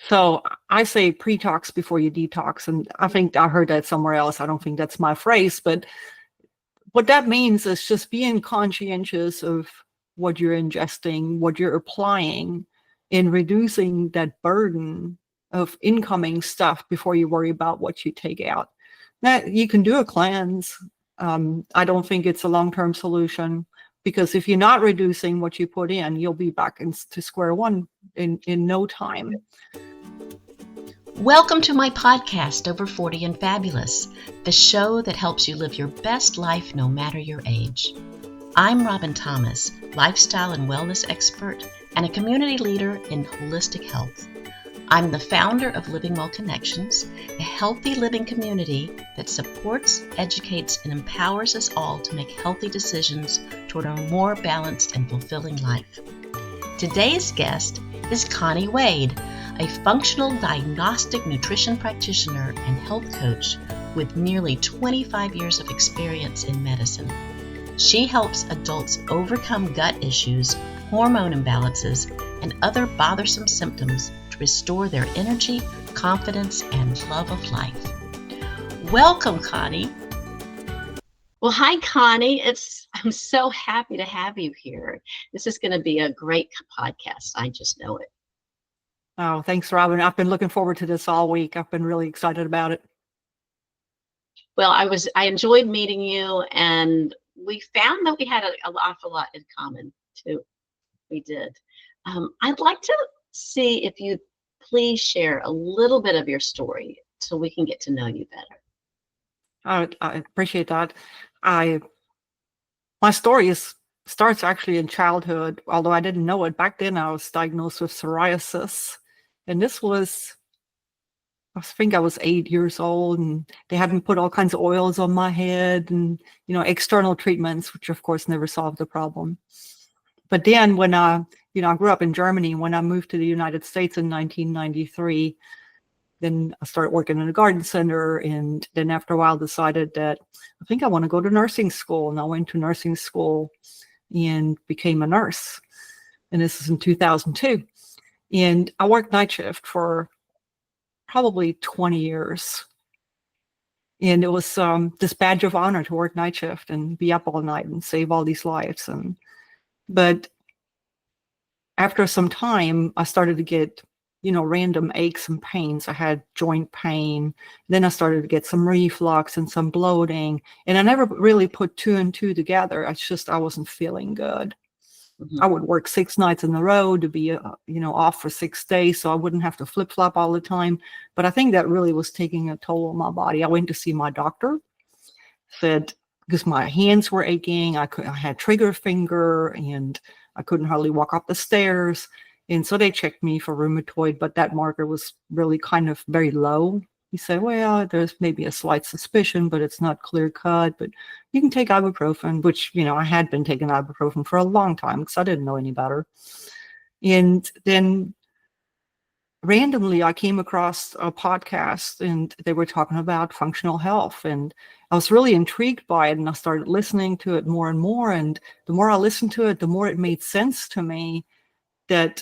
So I say pre-tox before you detox. And I think I heard that somewhere else. I don't think that's my phrase, but what that means is just being conscientious of what you're ingesting, what you're applying, and reducing that burden of incoming stuff before you worry about what you take out. That you can do a cleanse. I don't think it's a long-term solution because if you're not reducing what you put in, you'll be back to square one in no time. Welcome to my podcast, Over 40 and Fabulous, the show that helps you live your best life no matter your age. I'm Robin Thomas, lifestyle and wellness expert and a community leader in holistic health. I'm the founder of Living Well Connections, a healthy living community that supports, educates, and empowers us all to make healthy decisions toward a more balanced and fulfilling life. Today's guest is Connie Wade, a functional diagnostic nutrition practitioner and health coach with nearly 25 years of experience in medicine. She helps adults overcome gut issues, hormone imbalances, and other bothersome symptoms to restore their energy, confidence, and love of life. Welcome, Connie. Well, hi, Connie. I'm so happy to have you here. This is going to be a great podcast. I just know it. Oh, thanks, Robin. I've been looking forward to this all week. I've been really excited about it. Well, I enjoyed meeting you, and we found that we had an awful lot in common too. We did. I'd like to see if you please share a little bit of your story so we can get to know you better. I appreciate that. My story starts actually in childhood, although I didn't know it. Back then, I was diagnosed with psoriasis. And this was, I think I was 8 years old, and they had me put all kinds of oils on my head and, external treatments, which of course never solved the problem. But then when I grew up in Germany, when I moved to the United States in 1993, then I started working in a garden center, and then after a while decided that I think I want to go to nursing school. And I went to nursing school and became a nurse. And this is in 2002. And I worked night shift for probably 20 years. And it was this badge of honor to work night shift and be up all night and save all these lives. But after some time, I started to get, random aches and pains. I had joint pain. Then I started to get some reflux and some bloating. And I never really put two and two together. It's just I wasn't feeling good. Mm-hmm. I would work 6 nights in a row to be, off for 6 days, so I wouldn't have to flip-flop all the time. But I think that really was taking a toll on my body. I went to see my doctor, said, because my hands were aching, I had trigger finger, and I couldn't hardly walk up the stairs. And so they checked me for rheumatoid, but that marker was really kind of very low. He said, well, there's maybe a slight suspicion, but it's not clear cut, but you can take ibuprofen, which, I had been taking ibuprofen for a long time because I didn't know any better. And then randomly I came across a podcast and they were talking about functional health, and I was really intrigued by it, and I started listening to it more and more. And the more I listened to it, the more it made sense to me that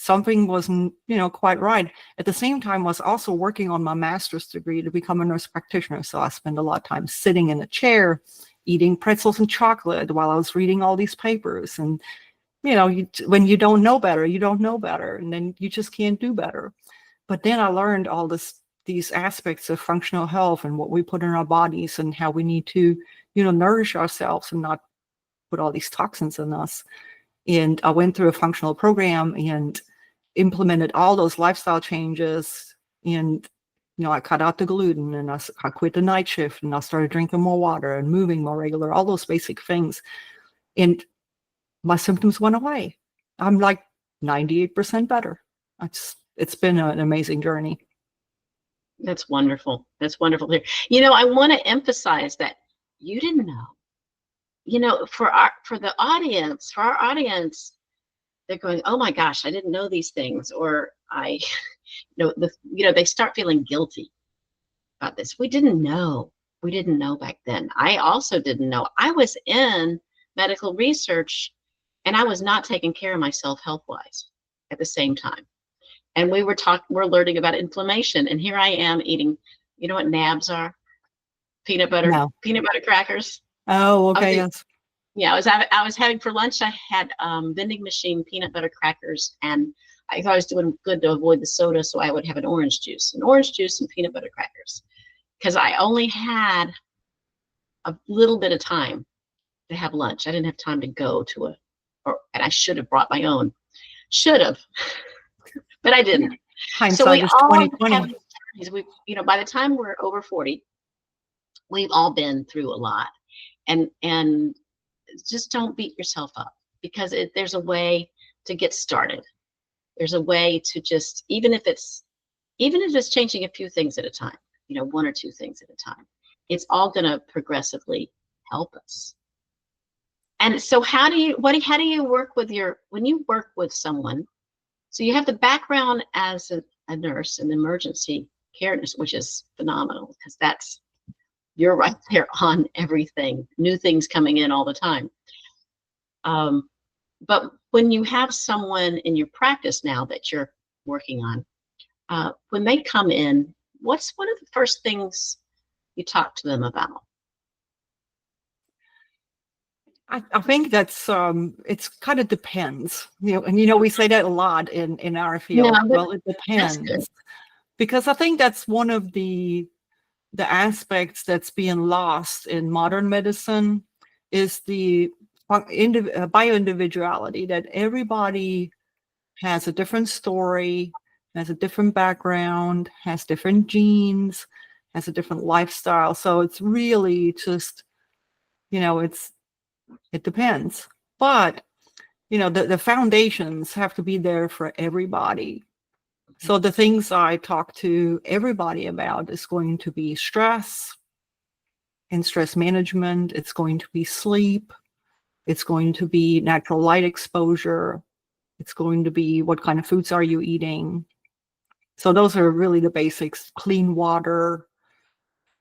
something wasn't, quite right. At the same time, I was also working on my master's degree to become a nurse practitioner. So I spent a lot of time sitting in a chair, eating pretzels and chocolate while I was reading all these papers. And, when you don't know better, you don't know better. And then you just can't do better. But then I learned all these aspects of functional health and what we put in our bodies and how we need to, nourish ourselves and not put all these toxins in us. And I went through a functional program and implemented all those lifestyle changes. And, I cut out the gluten, and I quit the night shift, and I started drinking more water and moving more regular, all those basic things. And my symptoms went away. I'm like 98% better. It's been an amazing journey. That's wonderful. That's wonderful. I want to emphasize that you didn't know. For our audience, they're going, oh my gosh, I didn't know these things, or they start feeling guilty about this. We didn't know back then. I also didn't know. I was in medical research, and I was not taking care of myself health-wise at the same time. And we're learning about inflammation. And here I am eating, you know what nabs are? Peanut butter No. crackers. Oh, I was okay. eating, Yes. yeah, I was having for lunch, I had vending machine peanut butter crackers, and I thought I was doing good to avoid the soda, so I would have an orange juice and peanut butter crackers, because I only had a little bit of time to have lunch. I didn't have time to go to and I should have brought my own. Should have, but I didn't. So we Hindsight is all 2020. have these journeys. By the time we're over 40, we've all been through a lot, and just don't beat yourself up, because there's a way to get started. There's a way to just, even if it's changing a few things at a time, one or two things at a time, it's all going to progressively help us. And so how do you work with when you work with someone? So you have the background as a nurse, an emergency care nurse, which is phenomenal, because you're right there on everything, new things coming in all the time. But when you have someone in your practice now that you're working on, when they come in, what's one of the first things you talk to them about? I think that's it's kind of depends, and we say that a lot in our field. No, but Well, it that's good. depends, because I think that's one of the aspects that's being lost in modern medicine, is the bioindividuality, that everybody has a different story, has a different background, has different genes, has a different lifestyle. So it's really just, it depends. But, the foundations have to be there for everybody. So the things I talk to everybody about is going to be stress and stress management. It's going to be sleep. It's going to be natural light exposure. It's going to be what kind of foods are you eating. So those are really the basics. Clean water.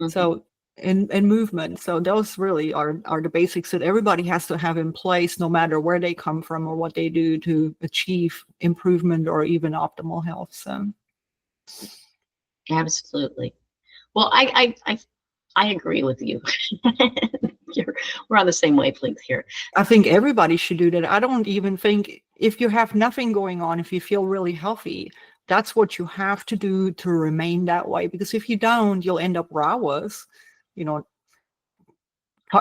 Mm-hmm. So and movement. So those really are the basics that everybody has to have in place, no matter where they come from or what they do, to achieve improvement or even optimal health. So Absolutely. Well, I agree with you. We're on the same wavelength here. I think everybody should do that. I don't even think, if you have nothing going on, if you feel really healthy, that's what you have to do to remain that way. Because if you don't, you'll end up rawas,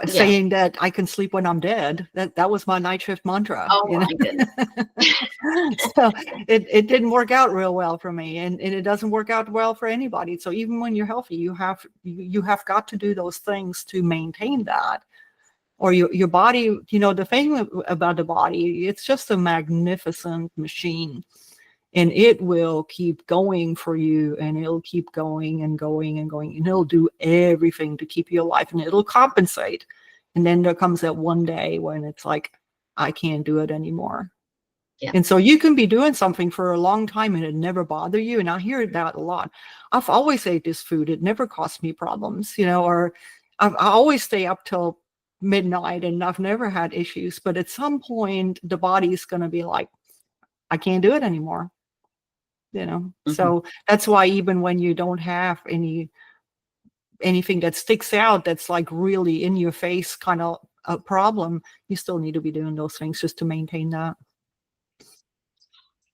saying that I can sleep when I'm dead. That was my night shift mantra. Oh my goodness. So it didn't work out real well for me, and it doesn't work out well for anybody. So even when you're healthy, you have got to do those things to maintain that. Or your body, the thing about the body, it's just a magnificent machine, and it will keep going for you, and it'll keep going and going and going, and it'll do everything to keep you alive, and it'll compensate. And then there comes that one day when it's like, I can't do it anymore. Yeah. And so you can be doing something for a long time and it never bother you. And I hear that a lot. I've always ate this food. It never caused me problems, or I always stay up till midnight and I've never had issues. But at some point, the body's going to be like, I can't do it anymore. Mm-hmm. So that's why even when you don't have anything that sticks out, that's like really in your face kind of a problem, you still need to be doing those things just to maintain that.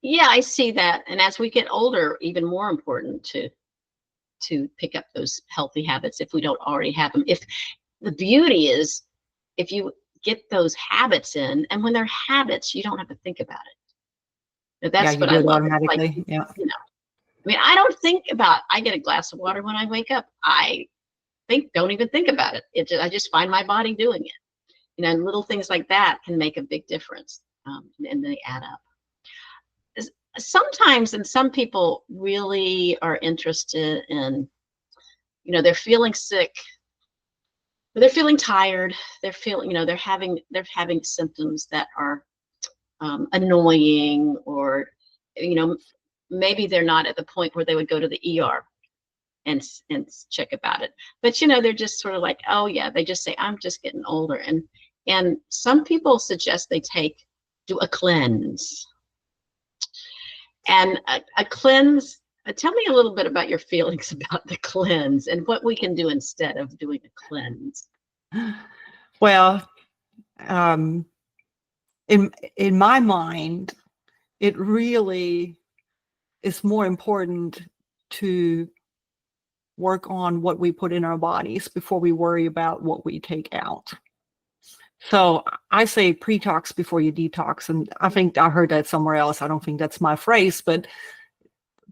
Yeah, I see that. And as we get older, even more important to pick up those healthy habits if we don't already have them. If the beauty is, if you get those habits in, and when they're habits, you don't have to think about it. That's what I love. Automatically. Yeah. I mean, I don't think about, I get a glass of water when I wake up. I don't even think about it. I just find my body doing it. And little things like that can make a big difference, and they add up. Sometimes, and some people really are interested in, they're feeling sick, but they're feeling tired. They're feeling, they're having symptoms that are annoying, or, maybe they're not at the point where they would go to the ER and check about it. But, they're just sort of like, oh yeah, they just say, I'm just getting older. And some people suggest they do a cleanse. And a cleanse, tell me a little bit about your feelings about the cleanse and what we can do instead of doing a cleanse. Well, um, in my mind, it really is more important to work on what we put in our bodies before we worry about what we take out. So I say pre-tox before you detox, and I think I heard that somewhere else. I don't think that's my phrase, but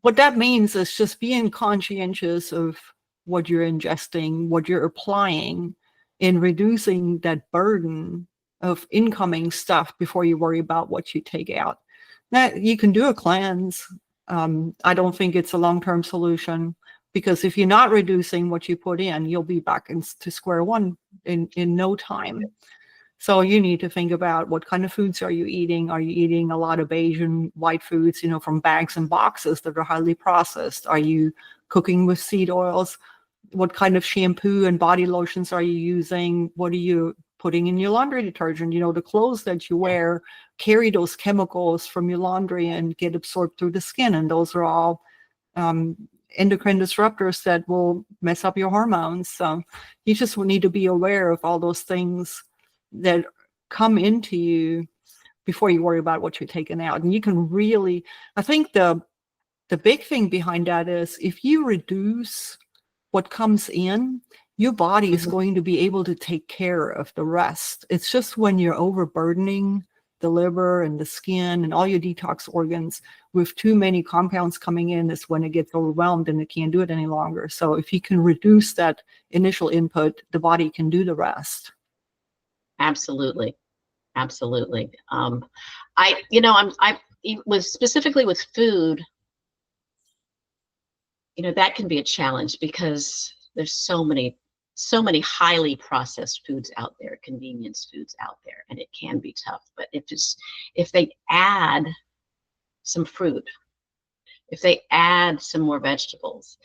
what that means is just being conscientious of what you're ingesting, what you're applying, and reducing that burden of incoming stuff before you worry about what you take out. Now, you can do a cleanse. I don't think it's a long-term solution, because if you're not reducing what you put in, you'll be back to square one in no time. So you need to think about what kind of foods are you eating? Are you eating a lot of Asian white foods, from bags and boxes that are highly processed? Are you cooking with seed oils? What kind of shampoo and body lotions are you using? What are you putting in your laundry detergent? The clothes that you wear carry those chemicals from your laundry and get absorbed through the skin. And those are all endocrine disruptors that will mess up your hormones. So you just need to be aware of all those things that come into you before you worry about what you're taking out. And you can really, I think the big thing behind that is if you reduce what comes in, your body is going to be able to take care of the rest. It's just when you're overburdening the liver and the skin and all your detox organs with too many compounds coming in is when it gets overwhelmed and it can't do it any longer. So if you can reduce that initial input, the body can do the rest. Absolutely. Absolutely. I was specifically with food, that can be a challenge because there's so many highly processed foods out there, convenience foods out there, and it can be tough. But if they add some fruit, if they add some more vegetables,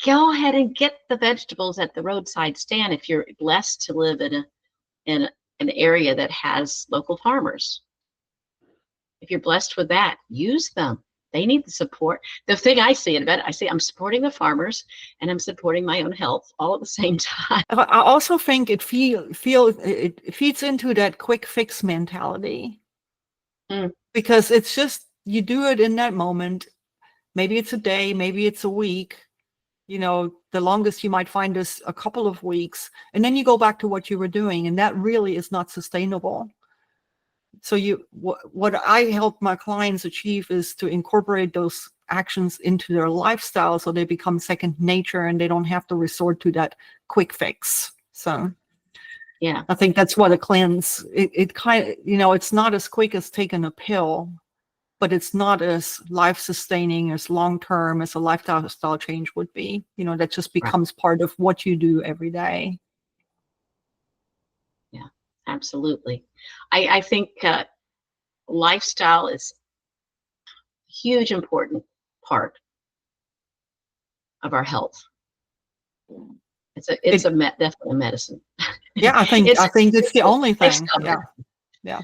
go ahead and get the vegetables at the roadside stand if you're blessed to live in an area that has local farmers. If you're blessed with that, use them. They need the support. The thing I see in it, I'm supporting the farmers and I'm supporting my own health all at the same time. I also think it feeds into that quick fix mentality. Because it's just, you do it in that moment. Maybe it's a day, maybe it's a week. The longest you might find is a couple of weeks, and then you go back to what you were doing, and that really is not sustainable. So what I help my clients achieve is to incorporate those actions into their lifestyle so they become second nature and they don't have to resort to that quick fix. So yeah, I think that's what a cleanse, it kind of, it's not as quick as taking a pill, but it's not as life-sustaining, as long-term as a lifestyle change would be. That just becomes part of what you do every day. Yeah, absolutely. I think lifestyle is a huge, important part of our health. It's definitely a medicine. Yeah, I think it's the only thing. Yeah.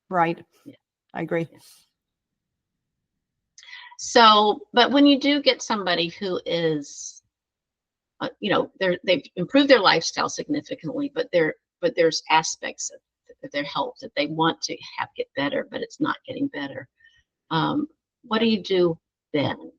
Right. Yeah. I agree. Yeah. So, but when you do get somebody who is, they've improved their lifestyle significantly, but there's aspects of their health that they want to get better, but it's not getting better. What do you do then?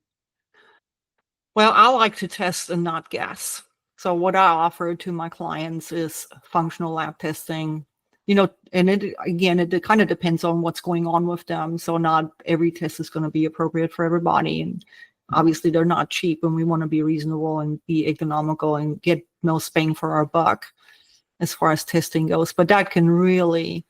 Well, I like to test and not guess. So what I offer to my clients is functional lab testing, and it kind of depends on what's going on with them. So not every test is going to be appropriate for everybody. And obviously they're not cheap, and we want to be reasonable and be economical and get most bang for our buck as far as testing goes. But that can really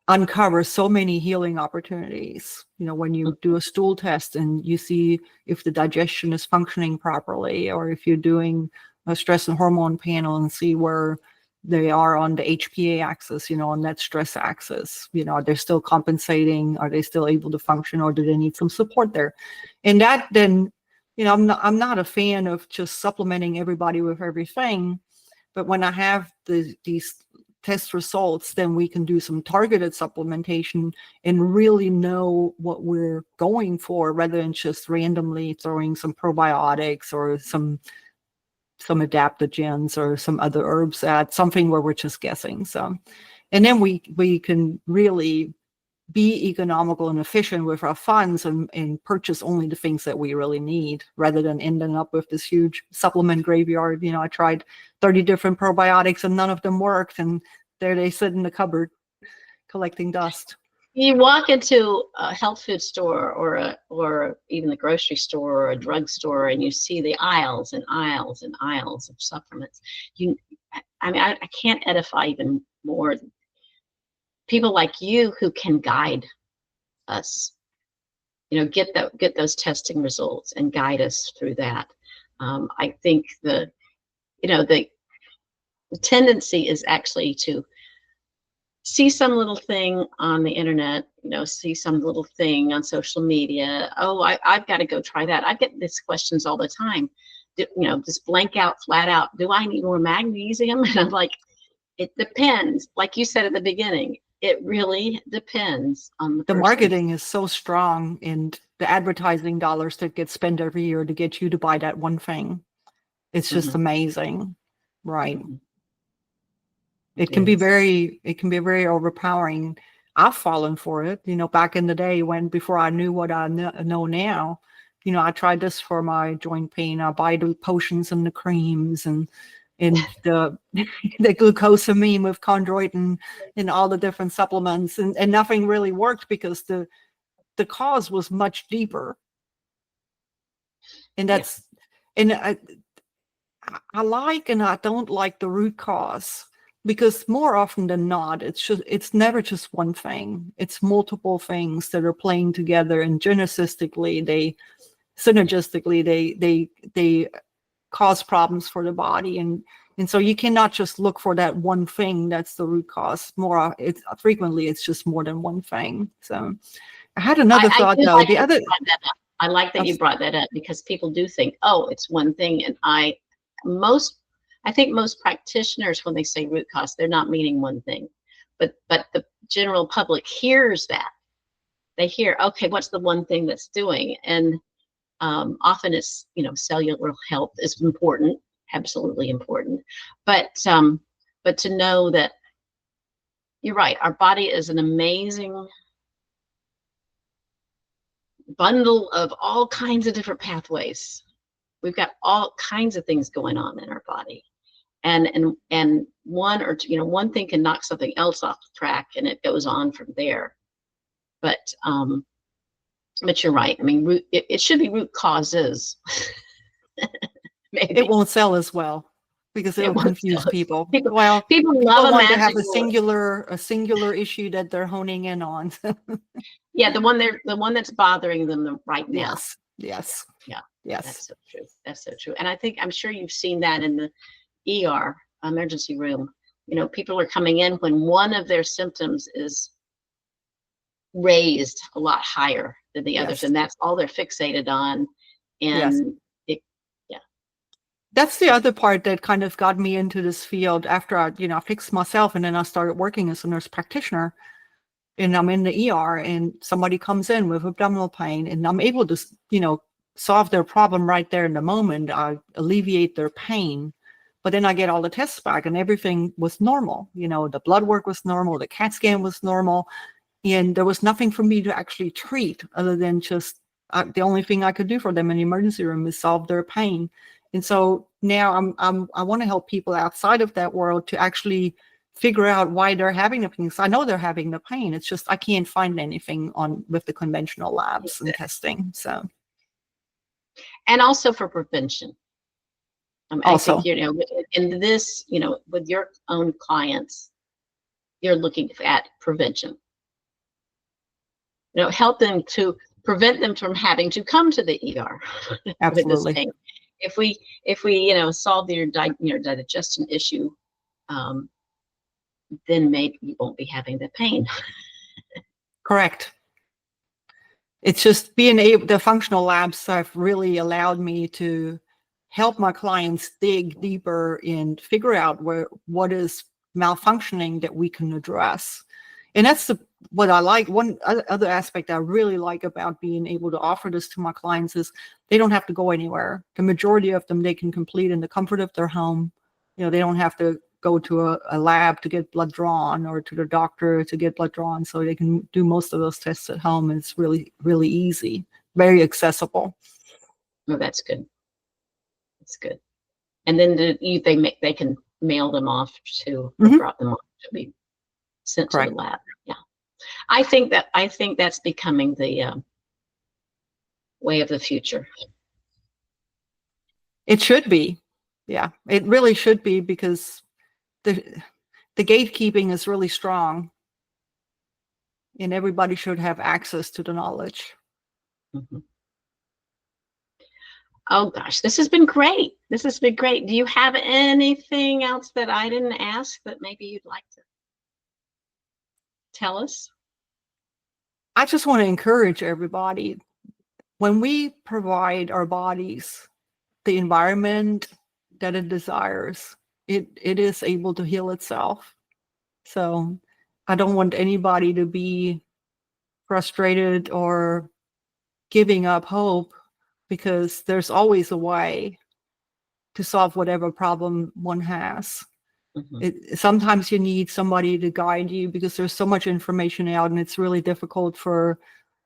uncover so many healing opportunities. When you do a stool test and you see if the digestion is functioning properly, or if you're doing a stress and hormone panel and see where they are on the HPA axis, on that stress axis, are they still compensating? Are they still able to function, or do they need some support there? And that then, I'm not a fan of just supplementing everybody with everything. But when I have these test results, then we can do some targeted supplementation and really know what we're going for, rather than just randomly throwing some probiotics or some adaptogens or some other herbs at something where we're just guessing. So, and then we can really be economical and efficient with our funds and purchase only the things that we really need, rather than ending up with this huge supplement graveyard. I tried 30 different probiotics and none of them worked, and there they sit in the cupboard collecting dust. You walk into a health food store or even the grocery store or a drugstore, and you see the aisles and aisles and aisles of supplements. I can't edify even more people like you who can guide us, get those testing results and guide us through that. I think the tendency is actually to see some little thing on the internet, see some little thing on social media. Oh, I've got to go try that. I get these questions all the time. Just blank out, flat out, do I need more magnesium? And I'm like, it depends. Like you said at the beginning, it really depends on the person. Marketing is so strong, and the advertising dollars that get spent every year to get you to buy that one thing. It's just amazing. Right. It can be very overpowering. I've fallen for it, back in the day before I knew what I know now. I tried this for my joint pain. I buy the potions and the creams and the glucosamine with chondroitin and all the different supplements, and nothing really worked because the cause was much deeper. And that's, and I like and I don't like the root cause, because more often than not, it's never just one thing. It's multiple things that are playing together, and synergistically they cause problems for the body. And so you cannot just look for that one thing that's the root cause. Frequently it's just more than one thing. So I had another thought though. I like that you brought that up, because people do think, oh, it's one thing. And I think most practitioners, when they say root cause, they're not meaning one thing, but the general public hears that. They hear, okay, what's the one thing that's doing? And often it's, cellular health is important, absolutely important. But to know that you're right, our body is an amazing bundle of all kinds of different pathways. We've got all kinds of things going on in our body, and one or two, one thing can knock something else off the track, and it goes on from there. But you're right. I mean, it should be root causes. Maybe. It won't sell as well because it'll confuse people. People love to have a singular issue that they're honing in on. Yeah, the one that's bothering them right now. Yes. Yeah. Yes. That's so true. That's so true. And I'm sure you've seen that in the ER, emergency room. People are coming in when one of their symptoms is raised a lot higher than the others, and that's all they're fixated on. And that's the other part that kind of got me into this field after I fixed myself, and then I started working as a nurse practitioner. And I'm in the ER, and somebody comes in with abdominal pain, and I'm able to, solve their problem right there in the moment. I alleviate their pain, but then I get all the tests back, and everything was normal. The blood work was normal, the CAT scan was normal, and there was nothing for me to actually treat other than just the only thing I could do for them in the emergency room is solve their pain. And so now I want to help people outside of that world to actually figure out why they're having the pain. So I know they're having the pain. It's just I can't find anything with the conventional labs and testing. So, and also for prevention. I think in this, with your own clients, you're looking at prevention. Help them to prevent them from having to come to the ER. Absolutely. If we solve your digestion issue, then maybe you won't be having the pain. Correct. It's just the functional labs have really allowed me to help my clients dig deeper and figure out what is malfunctioning that we can address. And that's what I like. One other aspect I really like about being able to offer this to my clients is they don't have to go anywhere. The majority of them they can complete in the comfort of their home. They don't have to go to a lab to get blood drawn or to the doctor to get blood drawn. So they can do most of those tests at home. And it's really, really easy, very accessible. Oh, that's good. That's good. And then they can mail them off to drop them off to be sent to the lab. Yeah, I think that's becoming the way of the future. It should be. Yeah, it really should be, because the gatekeeping is really strong, and everybody should have access to the knowledge. Mm-hmm. Oh gosh, this has been great. This has been great. Do you have anything else that I didn't ask that maybe you'd like to tell us? I just want to encourage everybody, when we provide our bodies the environment that it desires, it is able to heal itself. So I don't want anybody to be frustrated or giving up hope, because there's always a way to solve whatever problem one has. Mm-hmm. Sometimes you need somebody to guide you, because there's so much information out, and it's really difficult for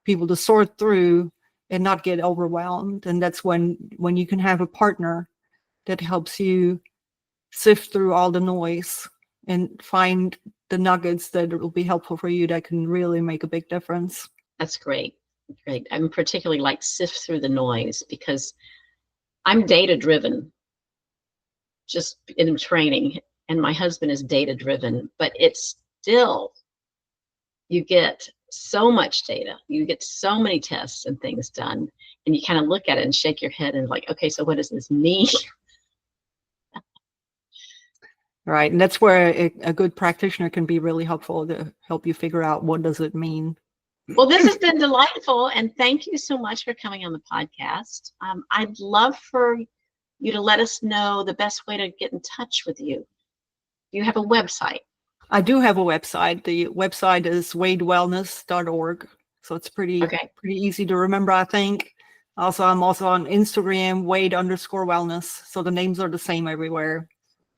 people to sort through and not get overwhelmed. And that's when you can have a partner that helps you sift through all the noise and find the nuggets that will be helpful for you, that can really make a big difference. That's great. Great. I'm particularly like sift through the noise, because I'm data driven, just in training, and my husband is data driven, but it's still, you get so much data, you get so many tests and things done, and you kind of look at it and shake your head and like, okay, so what does this mean? Right. And that's where a good practitioner can be really helpful, to help you figure out what does it mean. Well, this has been delightful, and thank you so much for coming on the podcast. I'd love for you to let us know the best way to get in touch with you. Do you have a website? I do have a website. The website is wadewellness.org. So it's pretty easy to remember, I think. I'm also on Instagram, Wade_wellness. So the names are the same everywhere.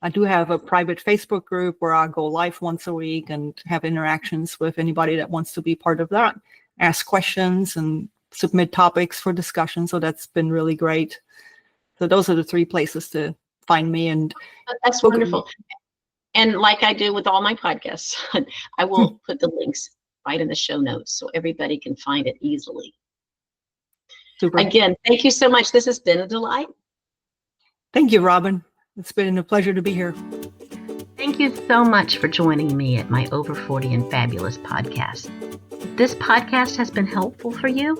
I do have a private Facebook group where I go live once a week and have interactions with anybody that wants to be part of that, ask questions and submit topics for discussion. So that's been really great. So those are the 3 places to find me. And that's wonderful. And like I do with all my podcasts, I will put the links right in the show notes so everybody can find it easily. Super. Again, thank you so much. This has been a delight. Thank you, Robin. It's been a pleasure to be here. Thank you so much for joining me at my Over 40 and Fabulous podcast. If this podcast has been helpful for you,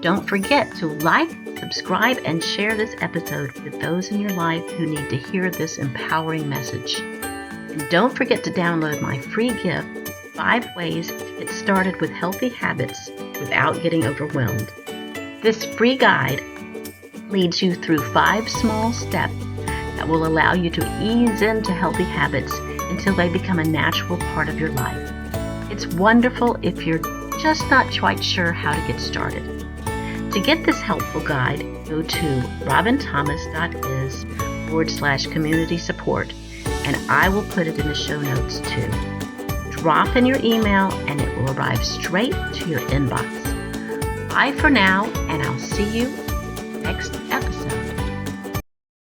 don't forget to like, subscribe, and share this episode with those in your life who need to hear this empowering message. And don't forget to download my free gift, 5 ways to get started with healthy habits without getting overwhelmed. This free guide leads you through 5 small steps that will allow you to ease into healthy habits until they become a natural part of your life. It's wonderful if you're just not quite sure how to get started. To get this helpful guide, go to robinthomas.is/community support, and I will put it in the show notes too. Drop in your email and it will arrive straight to your inbox. Bye for now, and I'll see you